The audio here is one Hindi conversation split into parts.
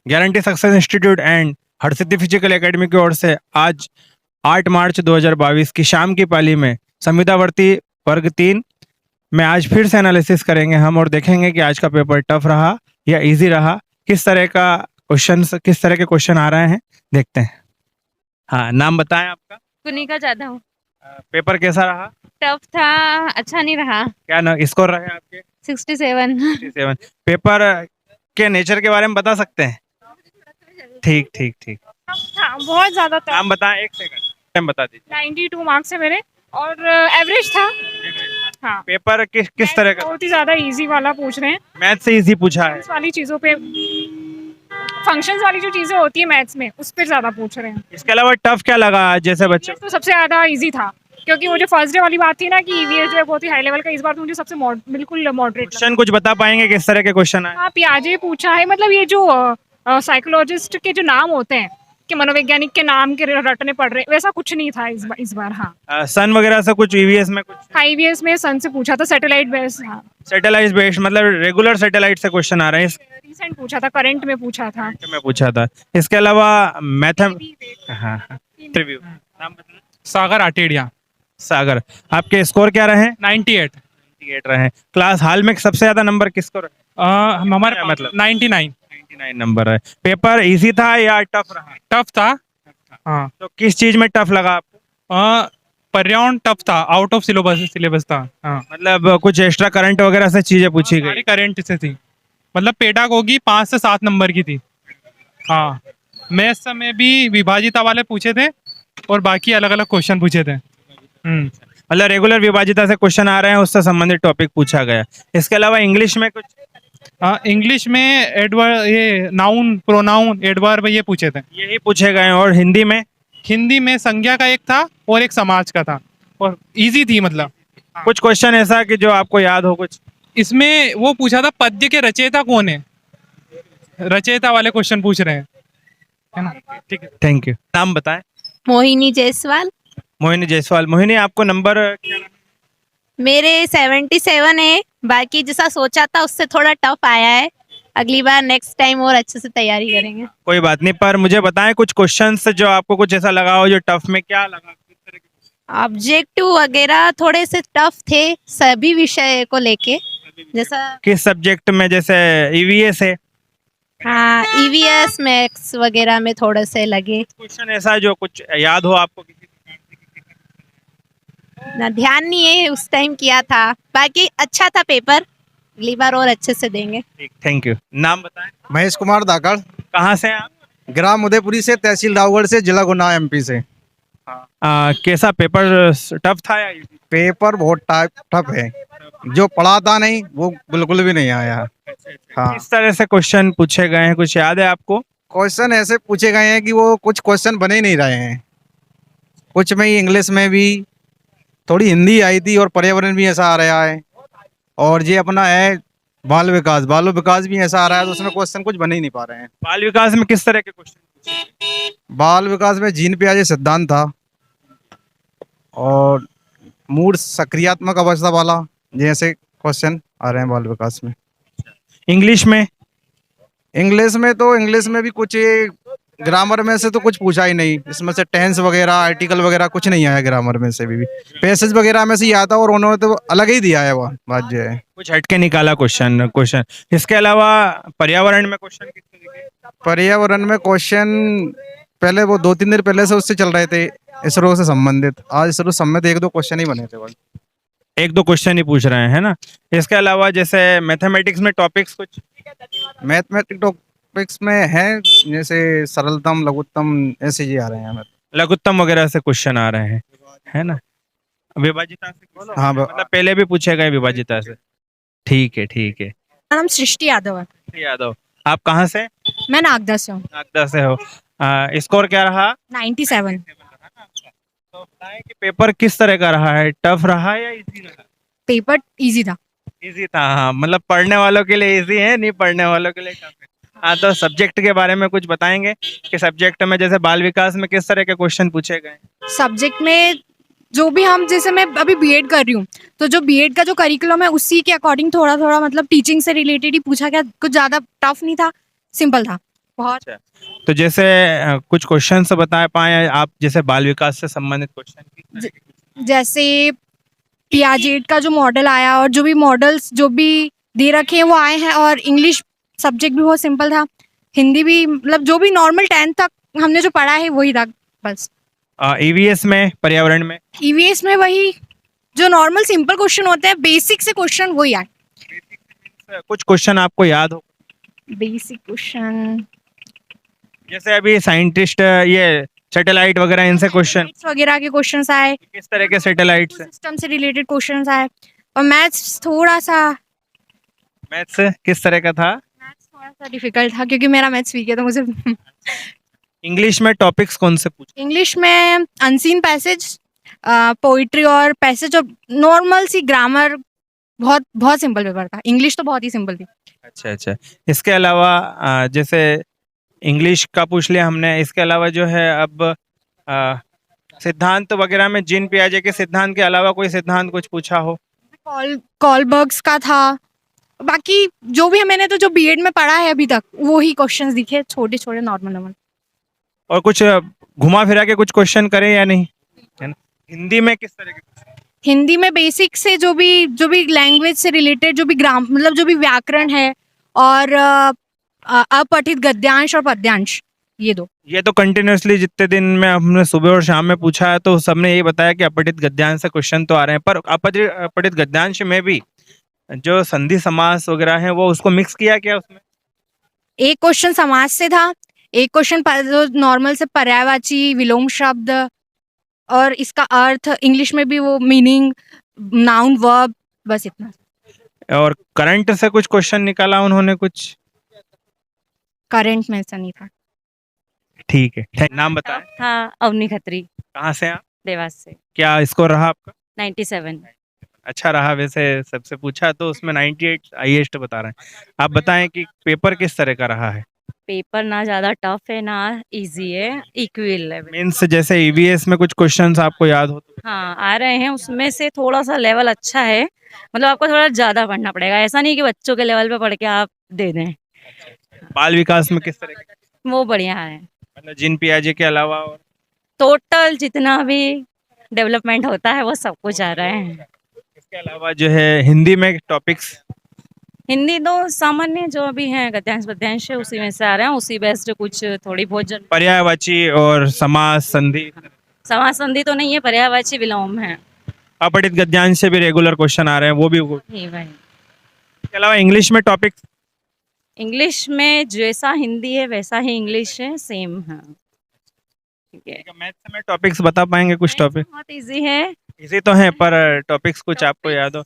Guarantee success institute and Harsiddhi physical academy की ओर से आज 8 मार्च 2022 की शाम की पाली में संविदावर्ती वर्ग 3 में आज फिर से एनालिसिस करेंगे हम और देखेंगे कि आज का पेपर टफ रहा या इजी रहा, किस तरह के क्वेश्चन आ रहे हैं, देखते हैं। हाँ, नाम बताएं आपका। कुनिका जाधव। पेपर कैसा रहा? टफ था, अच्छा नहीं रहा। क्या ना स्कोर रहे आपके? 67। 67। पेपर के नेचर के बारे में बता सकते हैं? ठीक ठीक ठीक। था, बहुत ज्यादा था। नाम बताएं, एक सेकंड टाइम बता दीजिए। 92 मार्क्स है मेरे और एवरेज था। हाँ, पेपर किस तरह का? बहुत ही ज्यादा इजी वाला पूछ रहे हैं। मैथ से इजी पूछा है? इस वाली चीजों पे, फंक्शंस वाली जो चीजें होती है मैथ्स में, उस पर ज्यादा पूछ रहे हैं। इसके अलावा टफ क्या लगा जैसे बच्चे? तो सबसे ज्यादा इजी था, क्योंकि वो जो फर्स्ट डे वाली बात थी ना कि ईवीएस जो है बहुत ही हाई लेवल का, इस बार तो मुझे सबसे बिल्कुल मॉडरेट लगा। क्वेश्चन कुछ बता पाएंगे किस तरह के क्वेश्चन आए? हाँ, पियाजे पूछा है, मतलब ये जो साइकोलॉजिस्ट के जो नाम होते हैं कि मनोवैज्ञानिक के नाम के रटने पड़ रहे, वैसा कुछ नहीं था इस बार। हाँ, सन वगैरह से कुछ ईवीएस में कुछ? हाँ, ईवीएस में सन से पूछा था, सैटेलाइट बेस। हाँ, सैटेलाइट बेस्ड मतलब रेगुलर सैटेलाइट से क्वेश्चन आ रहे हैं? रिसेंट पूछा था, करंट में पूछा था। में पूछा था। इसके अलावा मैथम हाँ इंटरव्यू। नाम बताना। सागर आटेड़िया। सागर, आपके स्कोर क्या रहे? 98। 98 रहे। क्लास हाल में सबसे ज्यादा नंबर किसको रहे? हमारे मतलब 99। 99 नंबर है। पेपर इजी था या टफ रहा? टफ था। हाँ, तो किस चीज में टफ लगा आपको? पर्यावरण टफ था, आउट ऑफ सिलेबस था। हाँ, मतलब कुछ एक्स्ट्रा करंट वगैरह से चीजें पूछी सारी गई? करंट से थी, मतलब पेडागोगी 5 से 7 नंबर की थी। हाँ, मैथ्स में भी विभाजिता वाले पूछे थे और बाकी अलग अलग क्वेश्चन पूछे थे। मतलब रेगुलर विभाजिता से क्वेश्चन आ रहे हैं, उससे संबंधित टॉपिक पूछा गया। इसके अलावा इंग्लिश में कुछ? इंग्लिश में एडवर्ब, ये नाउन प्रोनाउन एडवर्ब ये पूछे थे। यही पूछे गए हैं। और हिंदी में? हिंदी में संज्ञा का एक था और एक समाज का था, और इजी थी मतलब। कुछ क्वेश्चन ऐसा कि जो आपको याद हो कुछ? इसमें वो पूछा था पद्य के रचयिता कौन है, रचयिता वाले क्वेश्चन पूछ रहे हैं, है ना। ठीक है, थैंक यू। नाम बताएं। मोहिनी जायसवाल। मोहिनी जायसवाल। मोहिनी, आपको नंबर क्या? मेरे 77 है, बाकी जैसा सोचा था उससे थोड़ा टफ आया है। अगली बार नेक्स्ट टाइम और अच्छे से तैयारी करेंगे। कोई बात नहीं, पर मुझे बताएं कुछ क्वेश्चंस जो आपको कुछ ऐसा लगा हो जो टफ में। क्या लगा, किस तरह के? ऑब्जेक्टिव वगैरह थोड़े से टफ थे सभी विषय को लेके, जैसा किस सब्जेक्ट में? जैसे ईवीएस है? हाँ, ईवीएस मैथ्स वगैरह में थोड़े से लगे। क्वेश्चन ऐसा जो कुछ याद हो आपको किसी प्रकार से? ना ध्यान नहीं है, उस टाइम किया था, बाकी अच्छा था पेपर। अगली बार और अच्छे से देंगे। ठीक, थैंक यू। नाम बताएं। महेश कुमार धाकड़, कहाँ से हैं आप? ग्राम उदयपुरी से, तहसील रावगढ़ से, जिला गुना एमपी से। कैसा पेपर? टफ था या easy? पेपर बहुत टफ है, जो पढ़ा था नहीं वो बिल्कुल भी नहीं आया। हाँ, किस तरह से क्वेश्चन पूछे गए हैं, कुछ याद है आपको? क्वेश्चन ऐसे पूछे गए हैं कि वो कुछ क्वेश्चन बने ही नहीं रहे हैं। कुछ में ही इंग्लिश में भी, थोड़ी हिंदी आई थी, और पर्यावरण भी ऐसा आ रहा है। और ये अपना है बाल विकास भी ऐसा आ रहा है, तो उसमें क्वेश्चन कुछ बने ही नहीं पा रहे हैं। बाल विकास में किस तरह के क्वेश्चन? बाल विकास में जीन पियाजे सिद्धांत था, और मूड सक्रियात्मक अवस्था वाला, जैसे क्वेश्चन आ रहे हैं बाल विकास में। इंग्लिश में? इंग्लिश में भी कुछ ये ग्रामर में से तो कुछ पूछा ही नहीं। इसमें से टेंस वगैरह, आर्टिकल वगैरह कुछ नहीं आया ग्रामर में से भी। पैसेज वगैरह में से ही आता, और उन्होंने तो अलग ही दिया है। वो बात जो है, कुछ हटके निकाला क्वेश्चन। इसके अलावा पर्यावरण में क्वेश्चन किस तरह के? पर्यावरण में क्वेश्चन पहले वो 2-3 दिन पहले से उससे चल रहे थे, इसरो से संबंधित। आज इसरो संबंधित 1-2 क्वेश्चन ही बने थे बस। 1-2 क्वेश्चन ही पूछ रहे हैं ना। इसके अलावा जैसे मैथमेटिक्स में टॉपिक्स कुछ? मैथमेटिक टॉपिक्स में है, जैसे सरलतम, लघुत्तम, ऐसे ही आ रहे हैं। लघुत्तम वगैरह से क्वेश्चन आ रहे हैं, है ना। विभाजिता से question हाँ, मतलब पहले भी पूछे गए विभाजिता से। ठीक है ठीक है। मेरा नाम सृष्टि यादव है। यादव, आप कहाँ से? मैं नागदा से हूँ। नागदा से हो। स्कोर क्या रहा? 97। तो बताएं कि पेपर किस तरह का रहा है, टफ रहा या इजी रहा? पेपर इजी था। इजी था, हाँ। मतलब पढ़ने वालों के लिए इजी है, नहीं पढ़ने वालों के लिए टफ है। हाँ, तो सब्जेक्ट के बारे में कुछ बताएंगे कि सब्जेक्ट में जैसे बाल विकास में किस तरह के क्वेश्चन पूछे गए? सब्जेक्ट में जो भी हम, जैसे मैं अभी बीएड कर रही हूँ, तो जो बीएड का जो करिकुलम है उसी के अकॉर्डिंग थोड़ा थोड़ा मतलब टीचिंग से रिलेटेड ही पूछा गया। कुछ ज़्यादा टफ नहीं था, सिंपल था। बहुत तो जैसे कुछ क्वेश्चन बता पाए आप, जैसे बाल विकास से संबंधित क्वेश्चन? जैसे पियाजेट का जो मॉडल आया और जो भी मॉडल्स जो भी दे रखे हैं वो आए हैं, और इंग्लिश सब्जेक्ट भी बहुत सिंपल था, हिंदी भी मतलब जो भी नॉर्मल 10th तक हमने जो पढ़ा है वही था बस। ईवीएस में, पर्यावरण में? ईवीएस में वही जो नॉर्मल सिंपल क्वेश्चन होते हैं, बेसिक से क्वेश्चन वही आए। कुछ क्वेश्चन आपको याद हो? बेसिक क्वेश्चन जैसे अभी साइंटिस्ट ये सैटेलाइट वगैरह, इनसे क्वेश्चन वगैरह के क्वेश्चंस आए, किस तरह के सैटेलाइट से? सिस्टम से रिलेटेड क्वेश्चंस आए, और मैथ्स थोड़ा सा मैथ्स किस तरह का था? डिफिकल्ट था क्योंकि मेरा मैथ्स वीक है तो मुझे। इंग्लिश में टॉपिक्स कौन से पूछे? इंग्लिश में अनसीन पैसेज, पोइट्री और पैसेज, और नॉर्मल सी ग्रामर। बहुत बहुत सिंपल पेपर था, इंग्लिश तो बहुत ही सिंपल थी। अच्छा अच्छा। इसके अलावा जैसे इंग्लिश का पूछ लिया हमने, इसके अलावा जो है अब सिद्धांत वगैरह में जीन पियाजे के सिद्धांत के अलावा कोई सिद्धांत कुछ पूछा हो? कॉलबर्ग्स का था। बाकी जो भी मैंने तो जो बीएड में पढ़ा है अभी तक वो ही क्वेश्चंस दिखे, छोटे छोटे नॉर्मल नॉर्मल। और कुछ घुमा फिरा के कुछ क्वेश्चन करें या नहीं, है ना? हिंदी में किस तरह के? हिंदी में बेसिक से जो भी लैंग्वेज से रिलेटेड जो भी मतलब जो भी व्याकरण है, और अपठित गद्यांश और पद्यांश, ये दो। ये तो कंटिन्यूअसली जितने दिन में हमने सुबह और शाम में पूछा है तो सबने यही बताया कि अपठित गद्यांश से क्वेश्चन तो आ रहे हैं, पर अपठित गद्यांश में भी जो संधि समास वगैरह है वो उसको मिक्स किया क्या उसमें? एक क्वेश्चन समास से था, एक क्वेश्चन जो नॉर्मल से पर्यायवाची, विलोम शब्द, और इसका अर्थ इंग्लिश में भी वो मीनिंग, नाउन, वर्ब, बस इतना। और करंट से कुछ क्वेश्चन निकाला उन्होंने कुछ? करंट में ऐसा नहीं था। ठीक है, नाम बताएं। हाँ, अवनी खत्री, कहाँ से आप? देवास से। क्या स्कोर रहा आपका? 97। अच्छा रहा वैसे, सबसे पूछा तो उसमें 98 हाईएस्ट बता रहे हैं। आप बताएं कि पेपर किस तरह का रहा है? पेपर ना ज़्यादा टफ है ना इजी है, इक्वल लेवल। मीन्स जैसे ईवीएस में कुछ क्वेश्चंस आपको याद हो तो? हाँ, आ रहे हैं, उसमें से थोड़ा सा लेवल अच्छा है, मतलब आपको थोड़ा ज़्यादा पढ़ना पड़ेगा, ऐसा नहीं कि बच्चों के लेवल पे पढ़ के आप दे दें। बाल विकास में किस तरह के? वो बढ़िया है, मतलब जीन पियाजे के अलावा और? टोटल जितना भी डेवलपमेंट होता है वो सब कुछ आ रहा है। इसके अलावा जो है हिंदी में टॉपिक्स? हिंदी तो सामान्य जो अभी है गद्यांश पद्यांश है उसी में से आ रहे हैं, उसी बेस्ड कुछ थोड़ी बहुत पर्यायवाची और समास, संधि? समास संधि तो नहीं है, पर्यायवाची विलोम है। अपठित गद्यांश से भी रेगुलर क्वेश्चन आ रहे हैं, वो भी? ही भाई। इसके अलावा इंग्लिश में टॉपिक्स? इंग्लिश में जैसा हिंदी है वैसा ही इंग्लिश है, सेम है। ठीक है। मैथ्स में टॉपिक्स बता पाएंगे कुछ टॉपिक? बहुत इजी है। इसी तो है, पर टॉपिक्स कुछ आपको याद हो,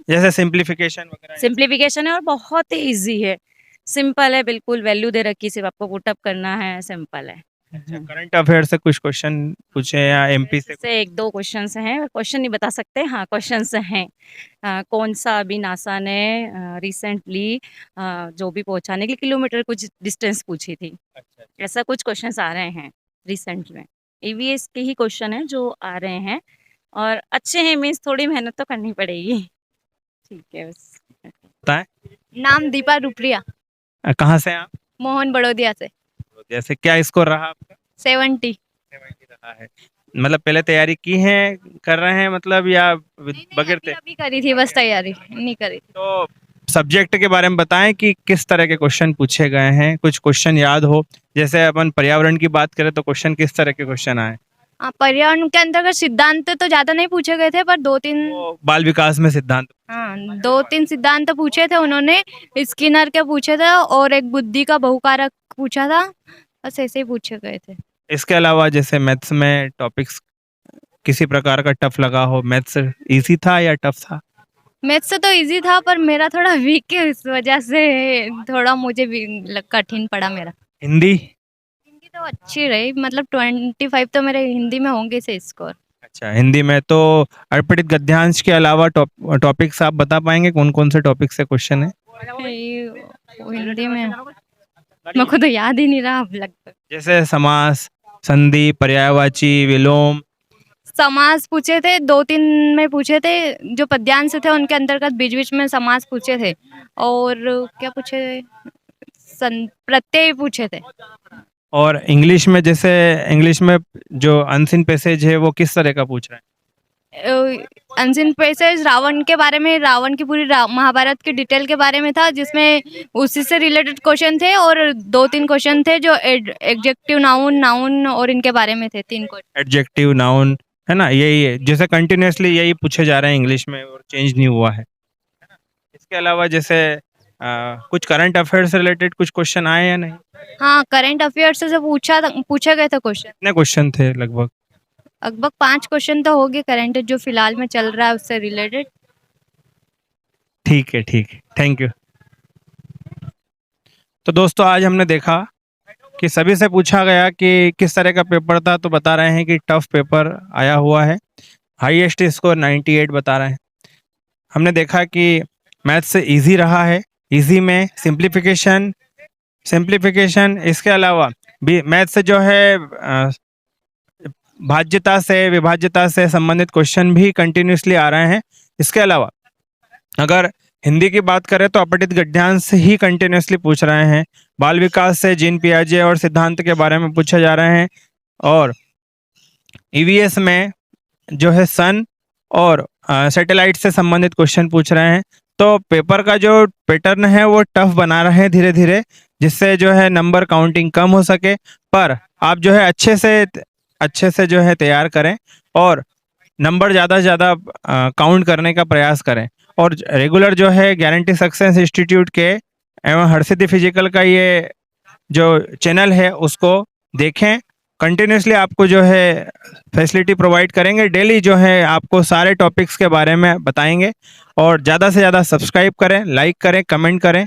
जैसे सिंप्लीफिकेशन वगैरह? सिंप्लीफिकेशन है और बहुत ही इजी है, सिंपल है बिल्कुल, वैल्यू दे रखी, सिर्फ आपको पुटअप करना है, सिंपल है। करंट अफेयर से कुछ क्वेश्चन पूछे या एमपी से? एक दो क्वेश्चंस हैं, क्वेश्चन नहीं बता सकते, हाँ क्वेश्चंस हैं। कौन सा अभी नासा ने रिसेंटली जो भी पहुंचाने के लिए किलोमीटर कुछ डिस्टेंस पूछी थी, ऐसा कुछ क्वेश्चंस आ रहे हैं रिसेंट में। ईवीएस के ही क्वेश्चन है जो आ रहे हैं और अच्छे हैं, मीन्स थोड़ी मेहनत तो करनी पड़ेगी। ठीक है बस। बताएं। नाम दीपा रुपरिया, कहाँ से आप? मोहन बड़ौदिया से। जैसे क्या स्कोर रहा आपका? 70। 70 रहा है। मतलब पहले तैयारी की है, कर रहे हैं मतलब, या बगैर अभी करी थी बस, तैयारी नहीं करी। तो सब्जेक्ट के बारे में बताएं कि किस तरह के क्वेश्चन पूछे गए हैं, कुछ क्वेश्चन याद हो। जैसे अपन पर्यावरण की बात करें तो क्वेश्चन किस तरह के क्वेश्चन आए? पर्यावरण के अंतर्गत सिद्धांत तो ज्यादा नहीं पूछे गए थे, पर दो बाल विकास में सिद्धांत? दो तीन सिद्धांत पूछे थे उन्होंने, स्किनर के पूछे थे, और एक बुद्धि का बहुकारक पूछा था, बस ऐसे ही पूछे गए थे। इसके अलावा जैसे मैथ्स में टॉपिक्स किसी प्रकार का टफ लगा हो? मैथ्स इजी था या टफ था? मैथ्स से तो इजी था, पर मेरा थोड़ा वीक है, इस वजह से थोड़ा मुझे कठिन पड़ा मेरा। हिंदी? हिंदी तो अच्छी रही, मतलब 25 तो मेरे हिंदी में होंगे से स्कोर। अच्छा, हिंदी में तो अपठित गद्यांश के अलावा टॉपिक्स आप बता पाएंगे कौन कौन से टॉपिक से क्वेश्चन है? हिंदी में मेरे को तो याद ही नहीं रहा अब लगता। जैसे समास, संधि, पर्यायवाची, विलोम? समास पूछे थे, 2-3 में पूछे थे, जो पद्यांश थे उनके अंतर्गत बीच बीच में समास पूछे थे, और क्या पूछे थे, प्रत्यय पूछे थे। और इंग्लिश में, जैसे इंग्लिश में जो अनसीन पैसेज है वो किस तरह का पूछ रहे हैं? अनसीन पैसेज रावण के बारे में, रावण की पूरी महाभारत की डिटेल के बारे में था, जिसमें उसी से रिलेटेड क्वेश्चन थे और 2-3 क्वेश्चन थे जो एडजेक्टिव, नाउन, नाउन और इनके बारे में थे। 3 क्वेश्चन। एडजेक्टिव, नाउन, है ना, यही है, जैसे कंटिन्यूअसली यही पूछे जा रहे हैं इंग्लिश में और चेंज नहीं हुआ है। इसके अलावा जैसे कुछ करंट अफेयर से रिलेटेड कुछ क्वेश्चन आए या नहीं? हाँ, करंट अफेयर से पूछे गए थे क्वेश्चन। कितने क्वेश्चन थे लगभग? लगभग 5 क्वेश्चन तो हो गए करंट जो फिलहाल में चल रहा है उससे रिलेटेड। ठीक है, ठीक है, थैंक यू। तो दोस्तों आज हमने देखा कि सभी से पूछा गया कि किस तरह का पेपर था, तो बता रहे हैं कि टफ पेपर आया हुआ है, हाईएस्ट स्कोर 98 बता रहे हैं। हमने देखा कि मैथ से इजी रहा है, इजी में सिंप्लीफिकेशन, इसके अलावा भी मैथ से जो है भाज्यता से, विभाज्यता से संबंधित क्वेश्चन भी कंटिन्यूसली आ रहे हैं। इसके अलावा अगर हिंदी की बात करें तो अपठित गद्यांश ही कंटिन्यूसली पूछ रहे हैं। बाल विकास से जीन पियाजे और सिद्धांत के बारे में पूछे जा रहे हैं। और ईवीएस में जो है सन और सैटेलाइट से संबंधित क्वेश्चन पूछ रहे हैं। तो पेपर का जो पैटर्न है वो टफ बना रहे हैं धीरे धीरे, जिससे जो है नंबर काउंटिंग कम हो सके। पर आप जो है अच्छे से जो है तैयार करें और नंबर ज़्यादा से ज़्यादा काउंट करने का प्रयास करें। और रेगुलर जो है गारंटी सक्सेस इंस्टीट्यूट के एवं हरसिद्धि फिजिकल का ये जो चैनल है उसको देखें। कंटिन्यूसली आपको जो है फैसिलिटी प्रोवाइड करेंगे, डेली जो है आपको सारे टॉपिक्स के बारे में बताएंगे। और ज़्यादा से ज़्यादा सब्सक्राइब करें, लाइक करें, कमेंट करें